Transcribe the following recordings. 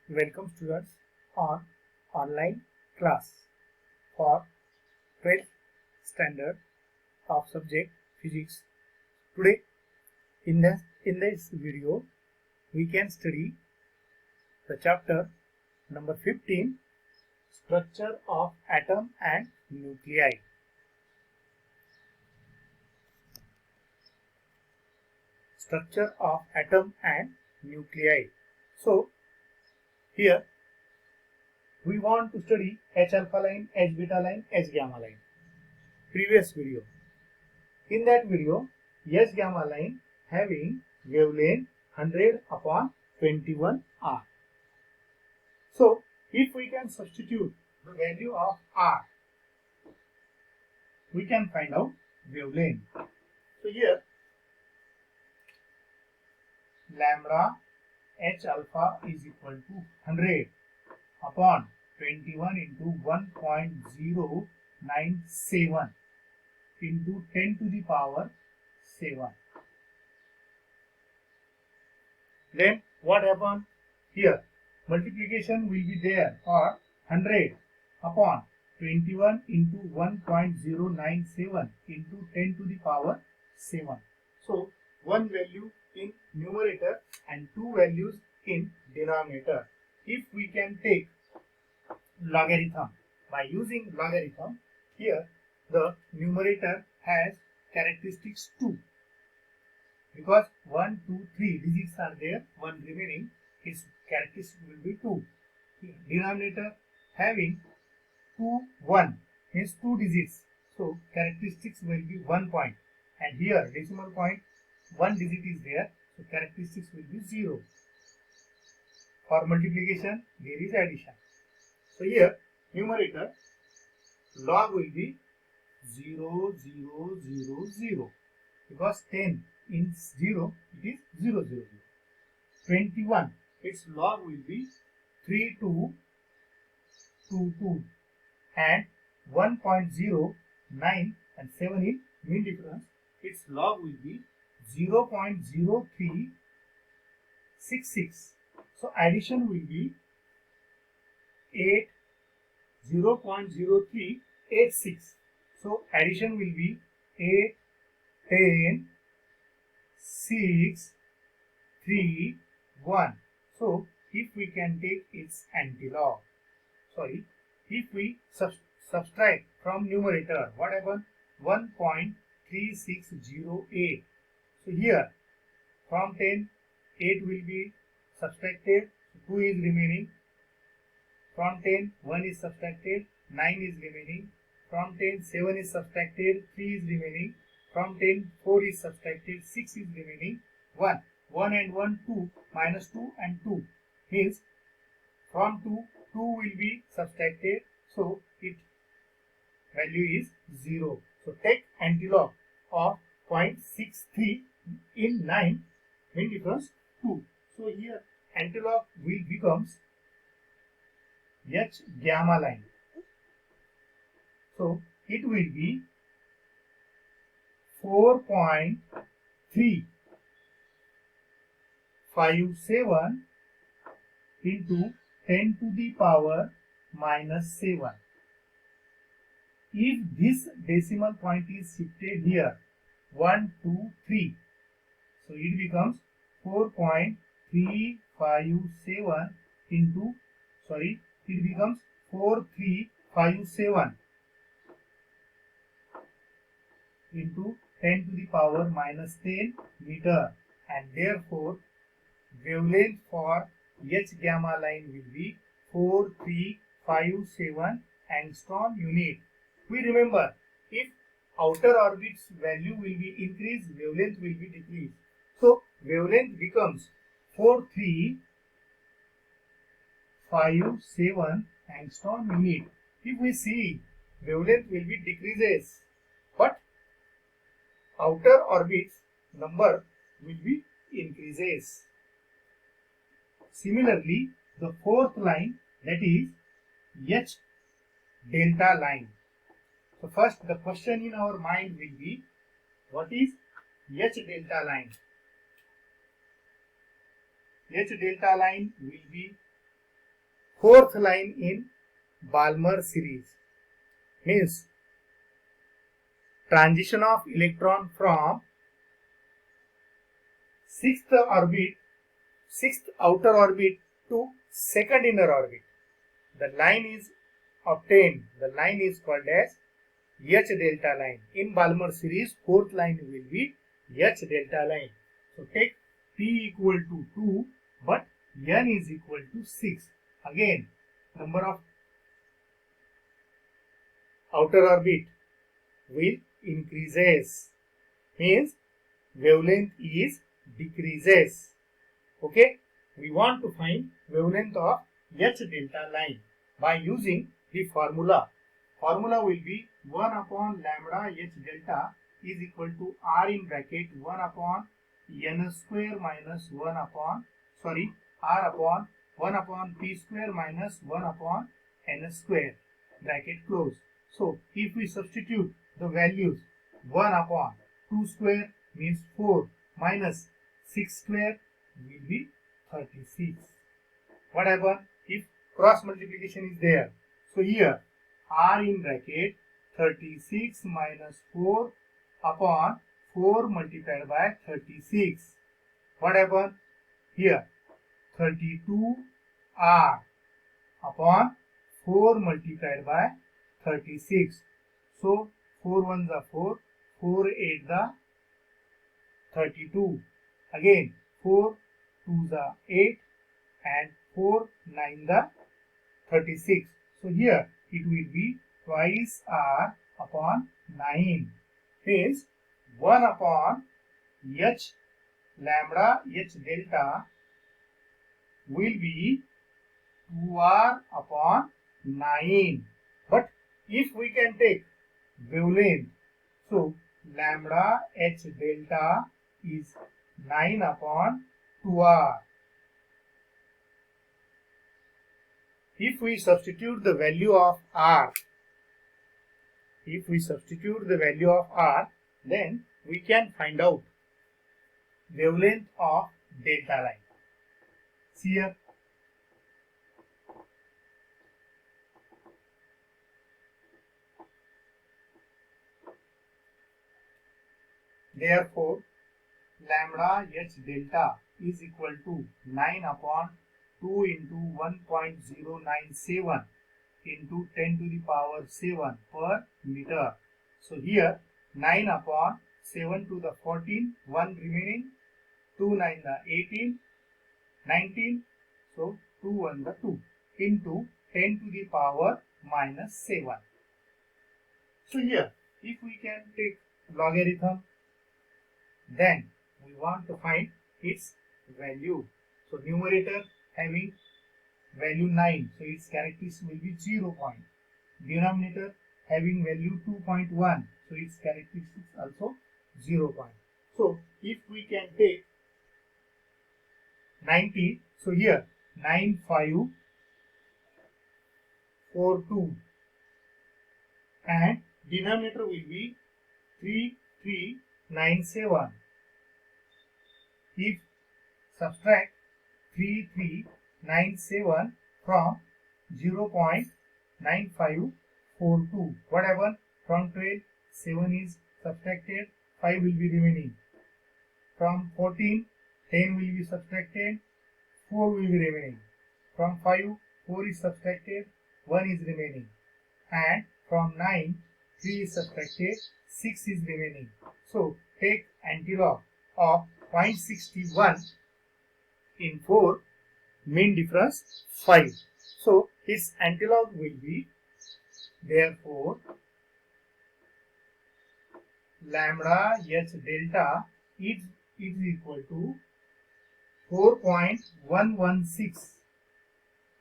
Welcome students on online class for 12th standard of subject physics. Today in this video we can study the chapter number 15, structure of atom and nuclei. Structure of atom and nuclei. So here we want to study H alpha line, H beta line, H gamma line. Previous video. In that video, H gamma line having wavelength 100 upon 21 R. So if we can substitute the value of R, we can find out wavelength. So here lambda H alpha is equal to 100 upon 21 into 1.097 into 10 to the power 7. Then what happened here? Multiplication will be there for 100 upon 21 into 1.097 into 10 to the power 7. So one value in numerator and two values in denominator. If we can take logarithm, by using logarithm, here the numerator has characteristics 2 because 1, 2, 3 digits are there, one remaining, its characteristic will be 2. Denominator having 2, 1 means 2 digits, so characteristics will be 1 point, and here decimal point 1 digit is there, so characteristics will be 0. For multiplication there is addition. So here numerator log will be 0, 0, 0, 0 because 10 in 0 it is 0, 0, 0. 21 its log will be 3, 2, 2, 2 and 1.09 and 7 in mean difference, its log will be 0.0366. So addition will be 0.0386. So addition will be 8, 10, 6, 3, 1. So if we can take its antilog, if we subtract from numerator, what happens? 1.3608. So here from 10, 8 will be subtracted, 2 is remaining. From 10, 1 is subtracted, 9 is remaining. From 10, 7 is subtracted, 3 is remaining. From 10, 4 is subtracted, 6 is remaining, 1. 1 and 1, 2, minus 2 and 2 means from 2, 2 will be subtracted, so its value is 0. So take antilog of 0.63 in 9, mean difference 2. So here antilog will becomes H gamma line. So it will be 4.357 into 10 to the power minus 7. If this decimal point is shifted here 1, 2, 3, so it becomes 4.357 into, it becomes 4357 into 10 to the power minus 10 meter, and therefore wavelength for H gamma line will be 4357 angstrom unit. We remember, if outer orbit's value will be increased, wavelength will be decreased. So wavelength becomes 4357 angstrom unit. If we see, wavelength will be decreases, but outer orbit's number will be increases. Similarly, the fourth line, that is H delta line. So first the question in our mind will be, what is H delta line? H delta line will be fourth line in Balmer series. Means transition of electron from sixth outer orbit to second inner orbit. The line is obtained. The line is called as H delta line. In Balmer series, fourth line will be H delta line. So take P equal to 2, but N is equal to 6. Again, number of outer orbit will increases. Means wavelength is decreases. Okay, we want to find wavelength of H delta line by using the formula. Formula will be 1 upon lambda H delta is equal to R in bracket 1 upon N square minus R upon 1 upon P square minus 1 upon N square, bracket close. So if we substitute the values, 1 upon 2 square means 4 minus 6 square will be 36. What happens if cross multiplication is there? So here R in bracket 36 minus 4 upon 4 multiplied by 36. What happens here? 32 R upon 4 multiplied by 36. So 4 ones are 4, 4 8 the 32. Again 4 2s are 8 and 4 9 the 36. So here it will be twice R upon 9. Means 1 upon H lambda H delta will be 2R upon 9. But if we can take wavelength, so lambda H delta is 9 upon 2R. If we substitute the value of R, then we can find out wavelength of delta line. See here. Therefore, lambda H delta is equal to 9 upon 2 into 1.097 into 10 to the power 7 per meter. So here 9 upon 7 to the 14, 1 remaining, 2 9 the 18, 19, so 2 1 the 2 into 10 to the power minus 7. So here if we can take logarithm, then we want to find its value. So numerator having value 9, so its characteristic will be 0 point. Denominator having value 2.1, so its characteristics also 0 point. So if we can take 90, so here 9542 and denominator will be 3397. If subtract 3397 from 0.9542, what happens? From 12, 7 is subtracted, 5 will be remaining. From 14, 10 will be subtracted, 4 will be remaining. From 5, 4 is subtracted, 1 is remaining. And from 9, 3 is subtracted, 6 is remaining. So take antilog of 0.61 in 4, mean difference 5. So its antilog will be, therefore lambda H delta is equal to 4.116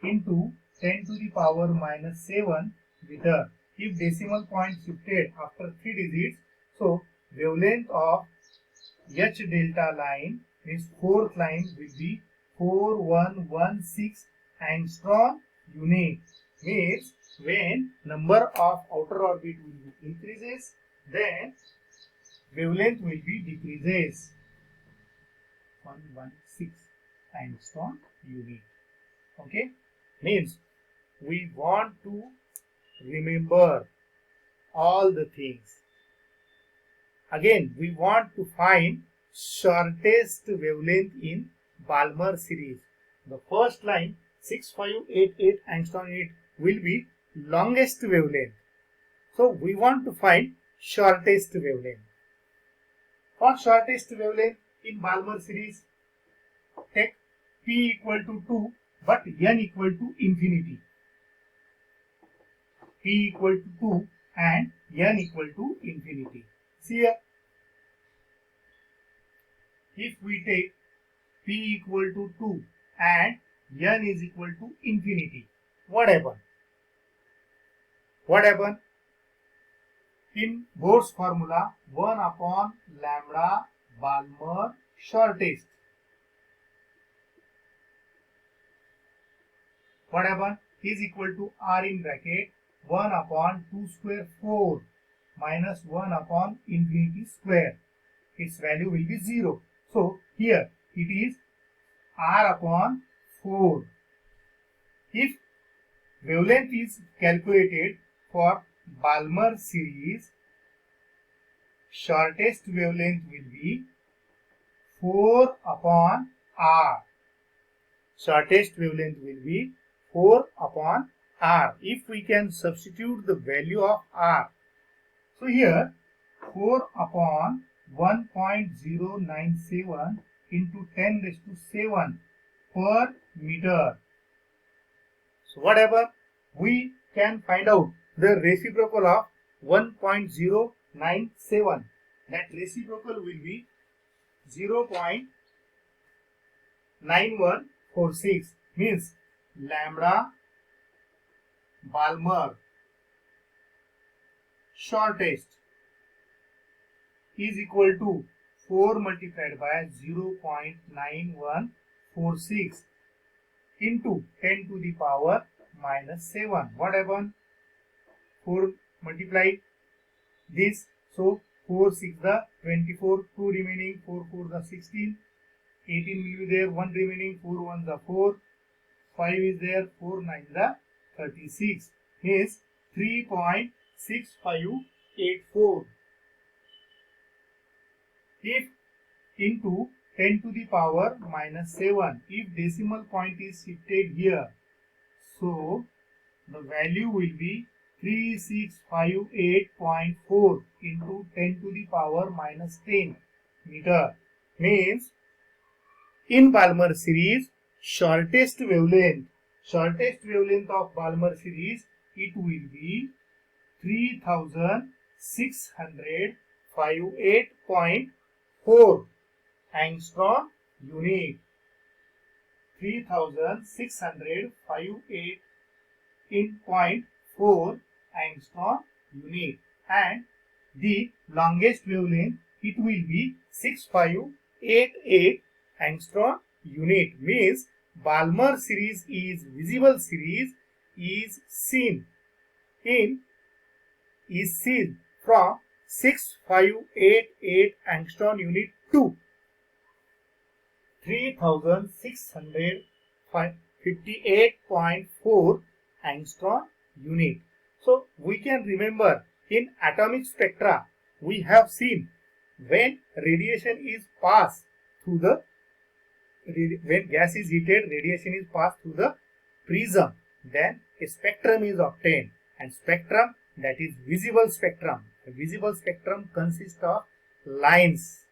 into 10 to the power minus 7 meter. If decimal point shifted after 3 digits, so wavelength of H delta line means fourth line will be 4116 angstrom unit. Means when number of outer orbit will be increases, then wavelength will be decreases. 116 angstrom unit. Okay, means we want to remember all the things. Again, we want to find shortest wavelength in Balmer series. The first line 6588 angstrom unit will be longest wavelength. So we want to find shortest wavelength. For shortest wavelength in Balmer series, take P equal to 2 but N equal to infinity. P equal to 2 and N equal to infinity. See here, if we take P equal to 2 and N is equal to infinity, what happens? What happens? In Bohr's formula, 1 upon lambda Balmer shortest. What happens? Is equal to R in bracket 1 upon 2 square 4 minus 1 upon infinity square. Its value will be 0. So here it is R upon 4. If wavelength is calculated for Balmer series, shortest wavelength will be 4 upon R. Shortest wavelength will be 4 upon R. If we can substitute the value of R, so here 4 upon 1.097 into 10 raised to 7 per meter. So whatever, we can find out the reciprocal of 1.097. That reciprocal will be 0.9146, means lambda Balmer shortest is equal to 4 multiplied by 0.9146 into 10 to the power minus 7. What happened? 4 multiplied this, so 4 6 the 24, 2 remaining, 4 4 the 16, 18 will be there, 1 remaining, 4 1 the 4, 5 is there, 4 9 the 36, is 3.6584. If into 10 to the power minus 7, if decimal point is shifted here, so the value will be 3658.4 into 10 to the power minus 10 meter. Means in Balmer series, shortest wavelength of Balmer series, it will be 3658.4 angstrom unit. 3658.4 angstrom unit, and the longest wavelength, it will be 6588 angstrom unit. Means Balmer series is visible series is seen from 6588 angstrom unit to 3658.4 angstrom unit. So we can remember, in atomic spectra we have seen when radiation is passed through the, when gas is heated, radiation is passed through the prism, then a spectrum is obtained, and spectrum, that is visible spectrum. The visible spectrum consists of lines,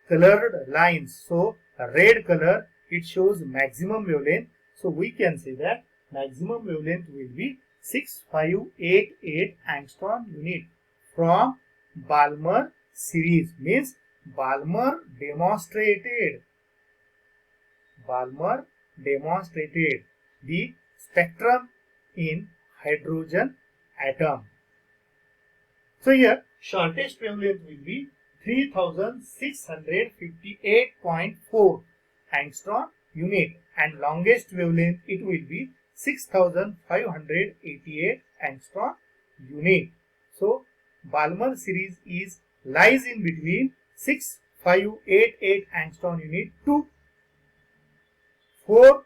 colored lines. So red color, it shows maximum wavelength. So we can say that maximum wavelength will be 6588 angstrom unit from Balmer series. Means Balmer demonstrated the spectrum in hydrogen atom. So here shortest wavelength will be 3658.4 angstrom unit, and longest wavelength, it will be 6588 angstrom unit. So Balmer series lies in between 6588 angstrom unit to 4